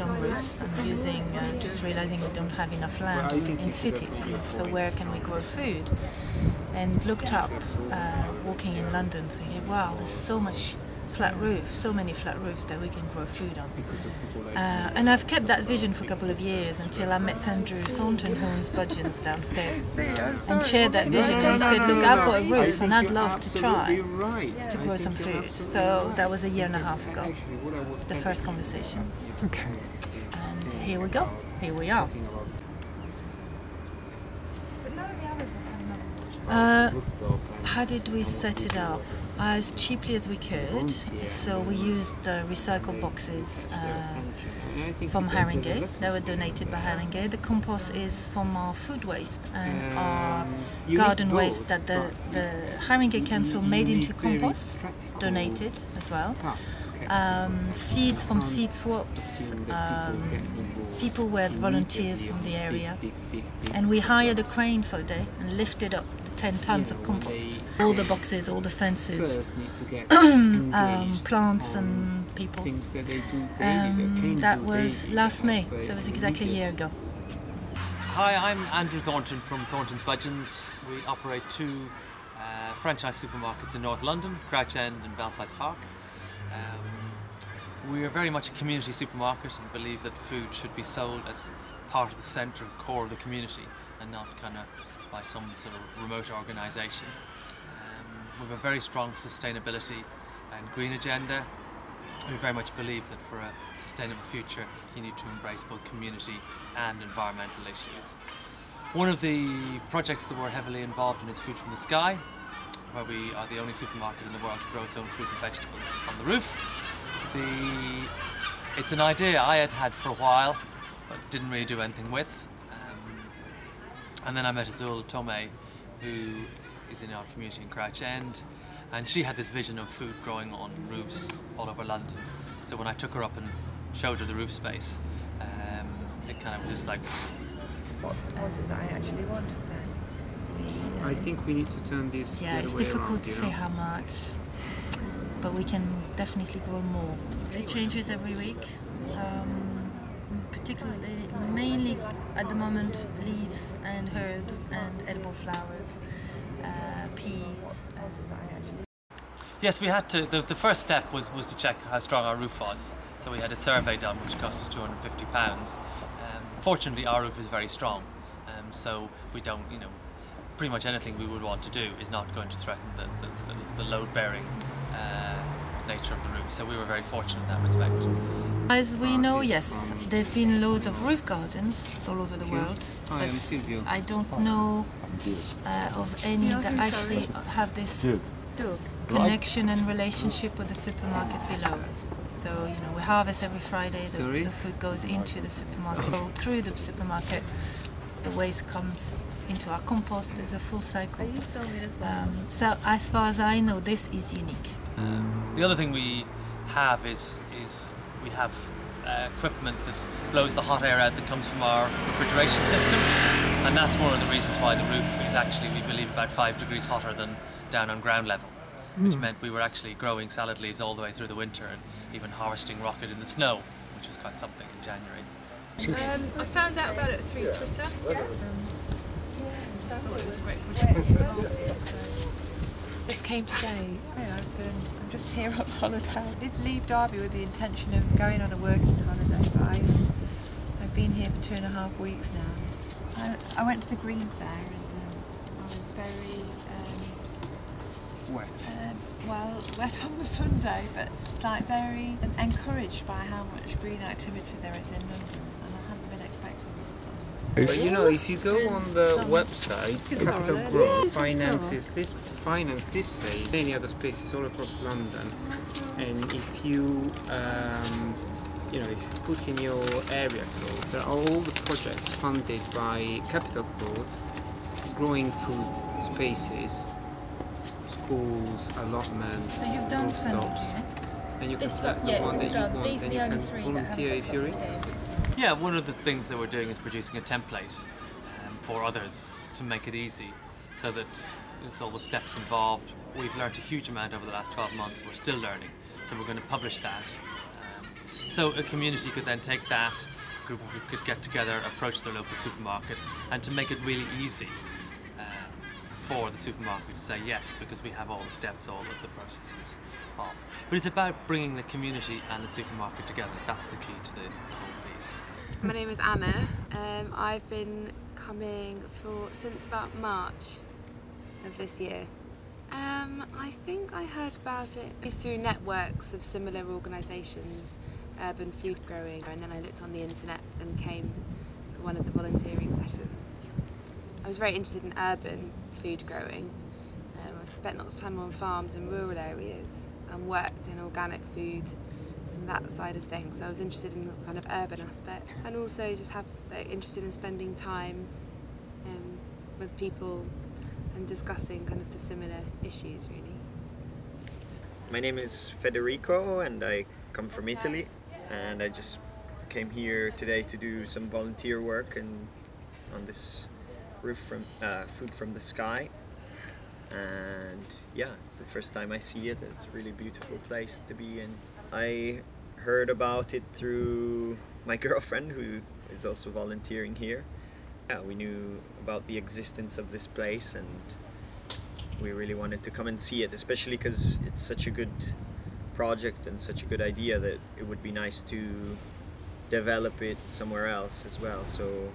on roofs and using, just realizing we don't have enough land in cities. So where can we grow food? And looked up, walking in London, thinking, wow, there's so much flat roof, so many flat roofs that we can grow food on. And I've kept that vision for a couple of years until I met Thornton, who owns Budgens downstairs, and shared that vision. And he said, look, I've got a roof and I'd love to try to grow some food. So that was a year and a half ago, the first conversation. Okay. And here we go, here we are. How did we set it up? As cheaply as we could, so we used recycled boxes from Haringey. They were donated by Haringey. The compost is from our food waste and our garden waste that the Haringey Council made into compost, donated as well. Seeds from seed swaps. People were volunteers from the area, and we hired a crane for a day and lifted up the 10 tons of compost. All the boxes, all the fences, plants and people. That was last May, so it was exactly a year ago. Hi, I'm Andrew Thornton from Thornton's Budgens. We operate 2 franchise supermarkets in North London, Crouch End and Belsize Park. We are very much a community supermarket and believe that food should be sold as part of the centre and core of the community and not kind of by some sort of remote organisation. We have a very strong sustainability and green agenda. We very much believe that for a sustainable future you need to embrace both community and environmental issues. One of the projects that we're heavily involved in is Food from the Sky, where we are the only supermarket in the world to grow its own fruit and vegetables on the roof. It's an idea I had for a while, but didn't really do anything with. And then I met Azul-Thome, who is in our community in Crouch End, and she had this vision of food growing on roofs all over London. So when I took her up and showed her the roof space, it kind of was just like... What was it that I actually wanted then? I think we need to turn this. Yeah, it's difficult to say how much, but we can definitely grow more. It changes every week, particularly, mainly at the moment, leaves and herbs and edible flowers, peas. Yes, we had to. The first step was to check how strong our roof was. So we had a survey done, which cost us £250. Fortunately, our roof is very strong, so we don't, pretty much anything we would want to do is not going to threaten the load-bearing nature of the roof. So we were very fortunate in that respect. As we know, yes, there's been loads of roof gardens all over the world, but I don't know of any that actually have this connection and relationship with the supermarket below. So, we harvest every Friday, the food goes into the supermarket. Through the supermarket, the waste comes into our compost. There's a full cycle. Are you filming as well? So, as far as I know, this is unique. The other thing we have is we have equipment that blows the hot air out that comes from our refrigeration system, and that's one of the reasons why the roof is actually, we believe, about 5 degrees hotter than down on ground level, which meant we were actually growing salad leaves all the way through the winter and even harvesting rocket in the snow, which was quite something in January. I found out about it through Twitter. I just thought it was a great project to be involved in. So. Just came today. I'm just here on holiday. I did leave Derby with the intention of going on a working holiday, but I've been here for 2.5 weeks now. I went to the Green Fair and I was very wet on the Sunday, but very encouraged by how much green activity there is in London, and I hadn't been expecting it. But if you go on the website, Capital Growth finances this space, many other spaces all across London, and if you if you put in your area code, there are all the projects funded by Capital Growth, growing food spaces, schools, allotments, rooftops, and you can select the one that you want, and you can volunteer if you're interested. Yeah, one of the things that we're doing is producing a template for others to make it easy, so that it's all the steps involved. We've learned a huge amount over the last 12 months, we're still learning, so we're going to publish that. So a community could then take that, a group of people could get together, approach their local supermarket, and to make it really easy for the supermarket to say yes, because we have all the steps, all of the processes of. But it's about bringing the community and the supermarket together. That's the key to the whole piece. My name is Anna. I've been coming since about March of this year. I think I heard about it through networks of similar organisations, urban food growing, and then I looked on the internet and came for one of the volunteering sessions. I was very interested in urban food growing. I spent lots of time on farms and rural areas and worked in organic food and that side of things, so I was interested in the kind of urban aspect, and also just interested in spending time with people and discussing kind of the similar issues, really. My name is Federico and I come from Italy, and I just came here today to do some volunteer work and on this roof from Food from the Sky, and yeah, it's the first time I see it. It's a really beautiful place to be in. I heard about it through my girlfriend, who is also volunteering here. Yeah, we knew about the existence of this place and we really wanted to come and see it, especially because it's such a good project and such a good idea that it would be nice to develop it somewhere else as well. So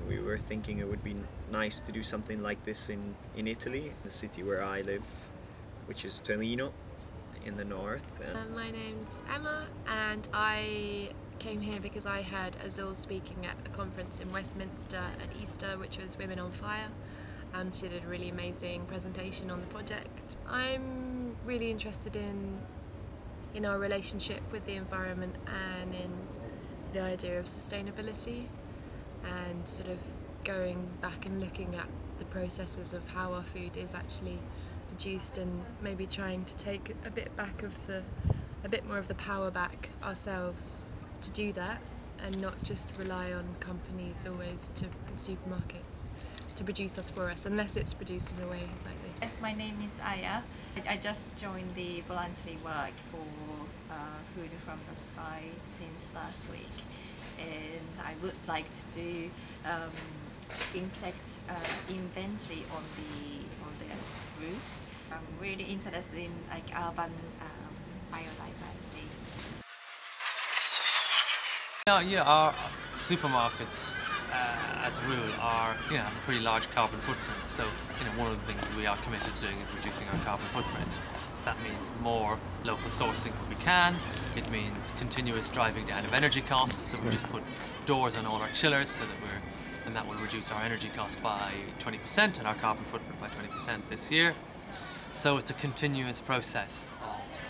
we were thinking it would be nice to do something like this in Italy, the city where I live, which is Torino in the north. My name's Emma, and I came here because I heard Azul speaking at a conference in Westminster at Easter, which was Women on Fire. She did a really amazing presentation on the project. I'm really interested in our relationship with the environment and in the idea of sustainability, and sort of going back and looking at the processes of how our food is actually produced, and maybe trying to take a bit more of the power back ourselves to do that, and not just rely on companies always and supermarkets to produce us for us, unless it's produced in a way like this. My name is Aya. I just joined the voluntary work for Food from the Sky since last week, and I would like to do insect inventory on the roof. I'm really interested in urban biodiversity. Yeah, our supermarkets, as a rule, have a pretty large carbon footprint. So, one of the things we are committed to doing is reducing our carbon footprint. So that means more local sourcing when we can. It means continuous driving down of energy costs. So we just put doors on all our chillers, so and that will reduce our energy costs by 20% and our carbon footprint by 20% this year. So it's a continuous process of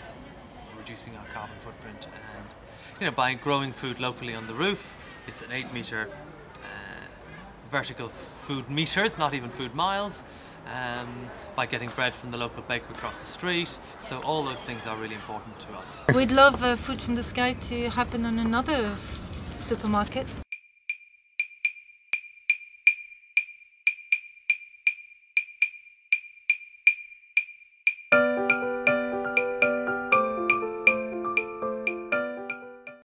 reducing our carbon footprint, and by growing food locally on the roof. It's an 8-metre vertical food meters, not even food miles, by getting bread from the local baker across the street. So all those things are really important to us. We'd love Food from the Sky to happen on another supermarket.